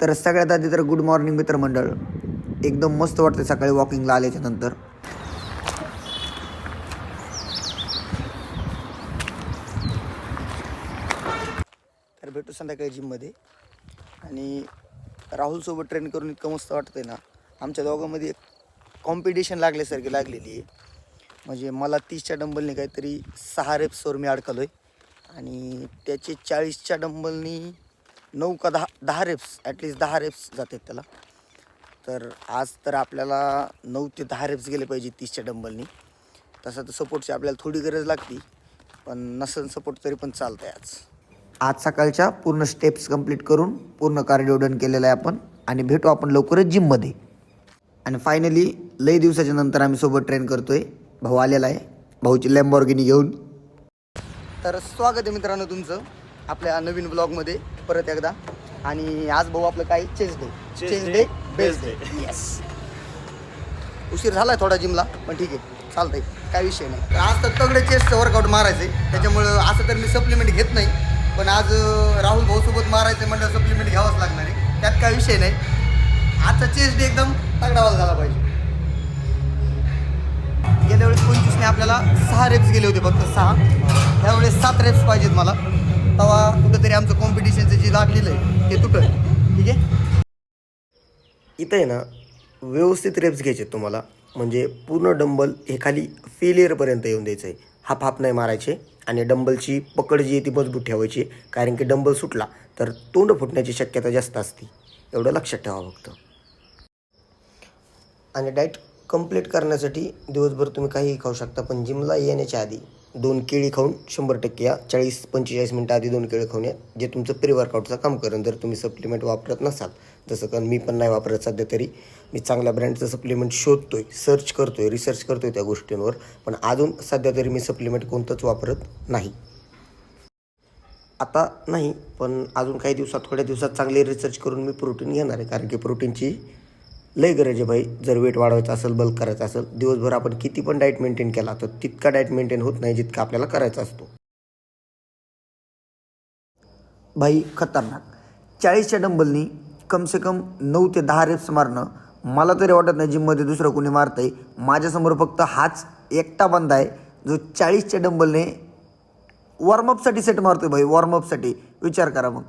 तर सगळ्यात आधी तर गुड मॉर्निंग मित्रमंडळ. एकदम मस्त वाटतं सकाळी वॉकिंगला आल्याच्या नंतर. तर भेटू संध्याकाळी जिममध्ये. आणि राहुलसोबत ट्रेन करून इतकं मस्त वाटतंय ना. आमच्या दोघांमध्ये कॉम्पिटिशन लागल्यासारखी लागलेली आहे. म्हणजे मला 30च्या डंबलने काहीतरी 6 रेप्सवर मी अडकलो आहे आणि त्याचे 40च्या डंबलनी 9 का 10 रेप्स, ॲटलिस्ट 10 रेप्स जातात त्याला. तर आज तर आपल्याला 9 ते 10 रेप्स गेले पाहिजे 30च्या डंबलनी. तसं तर सपोर्टची आपल्याला थोडी गरज लागते, पण नसेल सपोर्ट तरी पण चालतं आहे. आज सकाळच्या पूर्ण स्टेप्स कंप्लीट करून पूर्ण कार्डिओ डन केलेला आहे आपण. आणि भेटू आपण लवकरच जिममध्ये. आणि फायनली लई दिवसाच्या नंतर आम्ही सोबत ट्रेन करतोय. भाऊ आलेला आहे, भाऊची लॅम्बॉर्गिनी घेऊन. तर स्वागत आहे मित्रांनो तुमचं आपल्या नवीन ब्लॉगमध्ये परत एकदा. आणि आज भाऊ आपलं काय chest day best day. Yes, उशीर झाला आहे थोडा जिमला, पण ठीक आहे चालतंय, काय विषय नाही. तर आज तर तगडे चेस्टचं वर्कआउट मारायचं आहे, त्याच्यामुळं असं तर मी सप्लिमेंट घेत नाही, पण आज राहुल भाऊसोबत मारायचं म्हटलं सप्लिमेंट घ्यावंच लागणार आहे, त्यात काय विषय नाही. आजचा चेस्ट डे एकदम तगडावाला झाला पाहिजे. गेल्या वेळेस 25ने आपल्याला 6 रेप्स गेले होते फक्त 6. ह्यावेळेस 7 रेप्स पाहिजेत मला. तेव्हा कुठंतरी आमचं कॉम्पिटिशनचं जे लागलेलं आहे ते तुटल. ठीक आहे. इथं आहे ना व्यवस्थित रेप्स घ्यायचे तुम्हाला. म्हणजे पूर्ण डंबल हे खाली फेलियरपर्यंत येऊन द्यायचं आहे. हाफ नाही मारायचे. आणि डंबलची पकड जी आहे ती मजबूत ठेवायची, कारण की डंबल सुटला तर तोंड फुटण्याची शक्यता जास्त असते. एवढं लक्षात ठेवा फक्त. आणि डाएट कंप्लीट करण्यासाठी दिवसभर तुम्ही काहीही खाऊ शकता, पण जिमला येण्याच्या आधी 2 केळी खाऊन 100% या. 40-45 मिनटं आधी 2 केळी खाऊन या, जे तुमचं प्री वर्कआउटचं काम करेन. जर तुम्ही सप्लिमेंट वापरत नसाल, जसं कारण मी पण नाही वापरत सध्या तरी. मी चांगल्या ब्रँडचं सप्लिमेंट शोधतोय, सर्च करतोय, रिसर्च करतोय त्या गोष्टींवर, पण अजून सध्या तरी मी सप्लिमेंट कोणतंच वापरत नाही. आता नाही, पण अजून काही दिवसात, थोड्या दिवसात चांगले रिसर्च करून मी प्रोटीन घेणार आहे, कारण की प्रोटीनची लय गरज आहे भाई. जर वेट वाढवायचं असेल, बल्क करायचं असेल, दिवसभर आपण किती पण डाएट मेंटेन केला तर तितका डाएट मेंटेन होत नाही जितका आपल्याला करायचा असतो. भाई खतरनाक 40च्या डंबलनी कमसे कम 9 ते 10 रेप्स मारणं मला तरी वाटत नाही जिममध्ये दुसरं कोणी मारतंय. माझ्यासमोर फक्त हाच एकटा बंदा आहे जो 40च्या डंबलने वॉर्मअपसाठी सेट मारतोय भाई. वॉर्मअपसाठी विचार करा मग.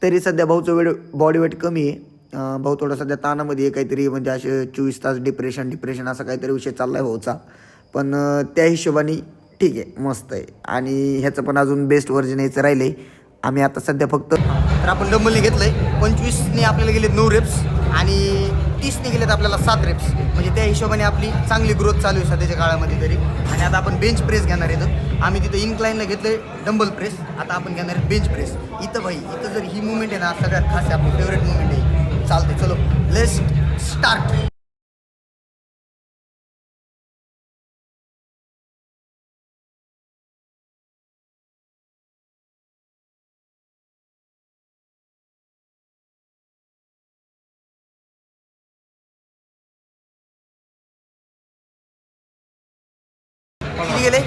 तरी सध्या भाऊचं बॉडी वेट कमी आहे. भाऊ थोडा सध्या ताणामध्ये आहे काहीतरी, म्हणजे असे 24 तास डिप्रेशन असा काहीतरी विषय चालला आहे भाऊचा. पण त्या हिशोबाने ठीक आहे, मस्त आहे. आणि ह्याचं पण अजून बेस्ट व्हर्जन यायचं राहिलं आहे. आम्ही आता सध्या फक्त तर आपण डंबलने घेतलं आहे. 25ने आपल्याला गेलेत 9 रेप्स आणि 30ने गेलेत आपल्याला 7 रेप्स. म्हणजे त्या हिशोबाने आपली चांगली ग्रोथ चालू आहे सध्याच्या काळामध्ये तरी. आणि आता आपण बेंच प्रेस घेणार आहेत. आम्ही तिथं इन्क्लाइनला घेतलं आहे डंबल प्रेस, आता आपण घेणार आहे बेंच प्रेस. इथं भाई, इथं जर ही मुवमेंट आहे ना सगळ्यात खास आहे, आपली फेवरेट मुवमेंट आहे. चालते, चलो लेट्स स्टार्ट. किती गेले?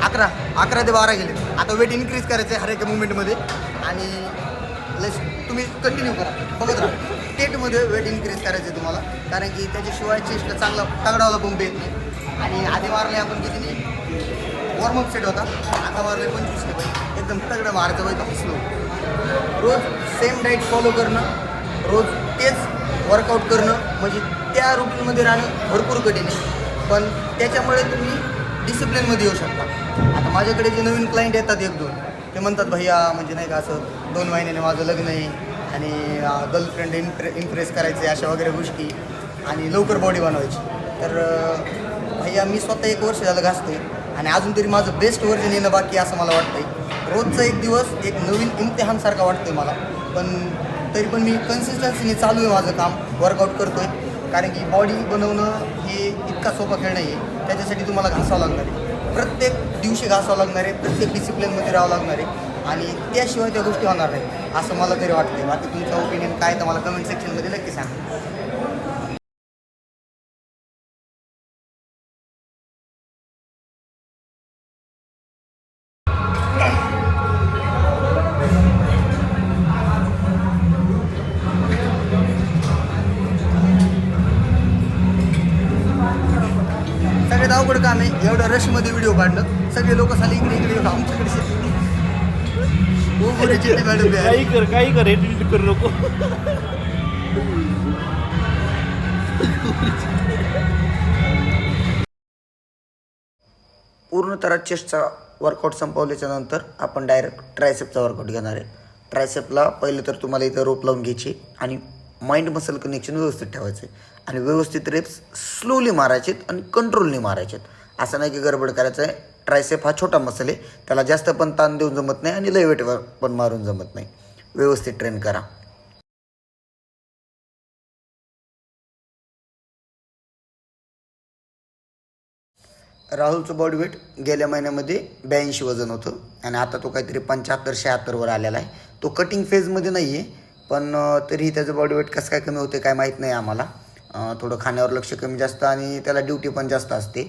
11 ते 12 गेले. आता वेट इन्क्रीज करायचं आहे हर एका मुवमेंटमध्ये. आणि लेट्स तुम्ही कंटिन्यू करा, बघत राहा. टेटमध्ये वेट इन्क्रीज करायचं आहे तुम्हाला, कारण की त्याच्याशिवाय चेस्टला चांगला तगडावाला पंप येत नाही. आणि आधी मारले आपण किती वॉर्मअप सेट होता, आता मारले 25ने. एकदम तगडं मारायचं पाहिजे स्लो. रोज सेम डाएट फॉलो करणं, रोज तेच वर्कआउट करणं, म्हणजे त्या रुटीनमध्ये राहणं भरपूर कठीण आहे, पण त्याच्यामुळे तुम्ही डिसिप्लिनमध्ये येऊ शकता. आता माझ्याकडे जे नवीन क्लायंट येतात 1-2, ते म्हणतात भैया म्हणजे नाही का असं 2 महिन्याने माझं लग्न आहे आणि गर्लफ्रेंड इम्प्रेस करायचे अशा वगैरे गोष्टी, आणि लवकर बॉडी बनवायची. तर भैया मी स्वतः 1 वर्ष झालं घासतोय आणि अजून तरी माझं बेस्ट व्हर्जन येणं बाकी असं मला वाटतंय. रोजचा एक दिवस एक नवीन इम्तिहानसारखा वाटतोय मला, पण तरी पण मी कन्सिस्टन्सीने चालू आहे माझं काम, वर्कआउट करतोय. कारण की बॉडी बनवणं हे इतका सोपा खेळ नाही आहे. त्याच्यासाठी तुम्हाला घासावं लागणार आहे, प्रत्येक दिवशी घासावं लागणार आहे, प्रत्येक डिसिप्लिनमध्ये राहावं लागणार आहे, आणि त्याशिवाय त्या गोष्टी होणार नाही असं मला तरी वाटते. बाकी तुमचा ओपिनियन काय तर मला कमेंट सेक्शनमध्ये नक्की सांगा. अवघड काम आहे एवढं रशमध्ये व्हिडिओ काढलं. सगळे लोक साली इकडे इकडे आमच्याकडे हो बोरीची मॅडम काही कर एडिट करू नको. पूर्णतः चेस्टचा वर्कआउट संपवल्याच्या नंतर आपण डायरेक्ट ट्रायसेपचा वर्कआउट घेणार आहे. ट्रायसेपला पहिले तर तुम्हाला इथं रोप लावून घ्यायची आणि माइंड मसल कनेक्शन व्यवस्थित ठेवायचं आहे आणि व्यवस्थित रेप्स स्लोली मारायचेत आणि कंट्रोलने मारायचेत. असं नाही की गडबड करायचं आहे. ट्रायसेप हा छोटा मसल आहे, त्याला जास्त पण ताण देऊन जमत नाही आणि लय वेट पण मारून जमत नाही. व्यवस्थित ट्रेन करा. राहुलचं बॉडी वेट गेल्या महिन्यामध्ये 82 वजन होतं आणि आता तो काहीतरी 75-76वर आलेला आहे. तो कटिंग फेजमध्ये नाही आहे, पण तरीही त्याचं बॉडी वेट कसं काय कमी होते काय माहीत नाही आम्हाला. थोडं खाण्यावर लक्ष कमी जास्त आणि त्याला ड्युटी पण जास्त असते.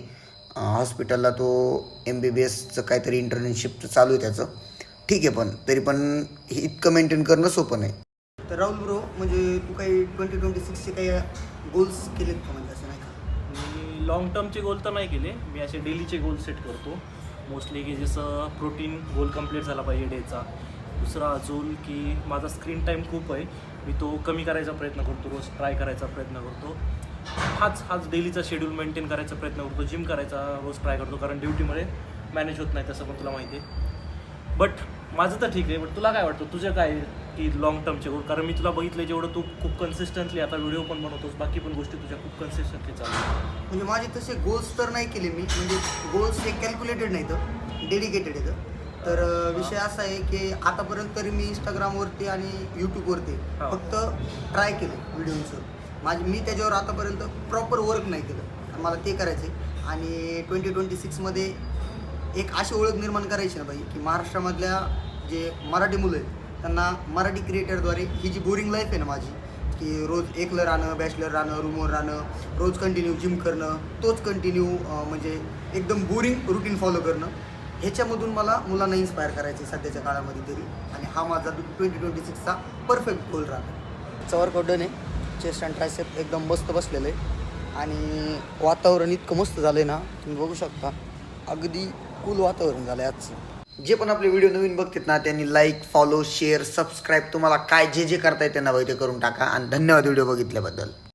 हॉस्पिटलला तो MBBSचं काहीतरी इंटर्नशिपचं चालू आहे त्याचं. ठीक आहे, पण तरी पण इतकं मेंटेन करणं सोपं नाही. तर राहुल ब्रो, म्हणजे तू काही 2026चे काही गोल्स केलेत का, म्हणजे असं नाही का? मी लॉंग टर्मचे गोल तर नाही केले, मी असे डेलीचे गोल सेट करतो मोस्टली, की जसं प्रोटीन गोल कंप्लीट झाला पाहिजे डेचा. दुसरा अजून की माझा स्क्रीन टाईम खूप आहे, मी तो कमी करायचा प्रयत्न करतो, रोज ट्राय करायचा प्रयत्न करतो. हाच डेलीचा शेड्यूल मेंटेन करायचा प्रयत्न करतो. जिम करायचा रोज ट्राय करतो, कारण ड्युटीमुळे मॅनेज होत नाही तसं पण तुला माहिती आहे. बट माझं तर ठीक आहे, बट तुला काय वाटतं, तुझं काय की लॉंग टर्मचे गोल? कारण मी तुला बघितलं जेवढं तू खूप कन्सिस्टंटली आता व्हिडिओ पण बनवतोस, बाकी पण गोष्टी तुझ्या खूप कन्सिस्टंटली चालू. म्हणजे माझे तसे गोल्स तर नाही केले मी, म्हणजे गोल्स हे कॅल्क्युलेटेड नाही तर डेडिकेटेड येतं. तर विषय असा आहे की आतापर्यंत तरी मी इंस्टाग्रामवरती आणि यूट्यूबवरती फक्त ट्राय केलं व्हिडिओचं. मी त्याच्यावर आतापर्यंत प्रॉपर वर्क नाही केलं. मला ते करायचं आहे आणि 2026मध्ये एक अशी ओळख निर्माण करायची ना बाई, की महाराष्ट्रामधल्या जे मराठी मुलं आहेत त्यांना मराठी क्रिएटरद्वारे ही जी बोरिंग लाईफ आहे ना माझी, की रोज एकलं राहणं, बॅचलर राहणं, रूमवर राहणं, रोज कंटिन्यू जिम करणं, तोच कंटिन्यू म्हणजे एकदम बोरिंग रुटीन फॉलो करणं, ह्याच्यामधून मला मुलांना इन्स्पायर करायचं आहे सध्याच्या काळामध्ये तरी. आणि हा माझा 2026चा परफेक्ट गोल राहतो. वर्कआउट डन आहे. चेस्ट अँड ट्रायसेप एकदम मस्त बसलेलं आहे आणि वातावरण इतकं मस्त झालं आहे ना, तुम्ही बघू शकता. अगदी कूल वातावरण झालं आहे आजचं. जे पण आपले व्हिडिओ नवीन बघतात ना, त्यांनी लाईक, फॉलो, शेअर, सबस्क्राईब, तुम्हाला काय जे जे करता येते ना बाई ते करून टाका. आणि धन्यवाद व्हिडिओ बघितल्याबद्दल.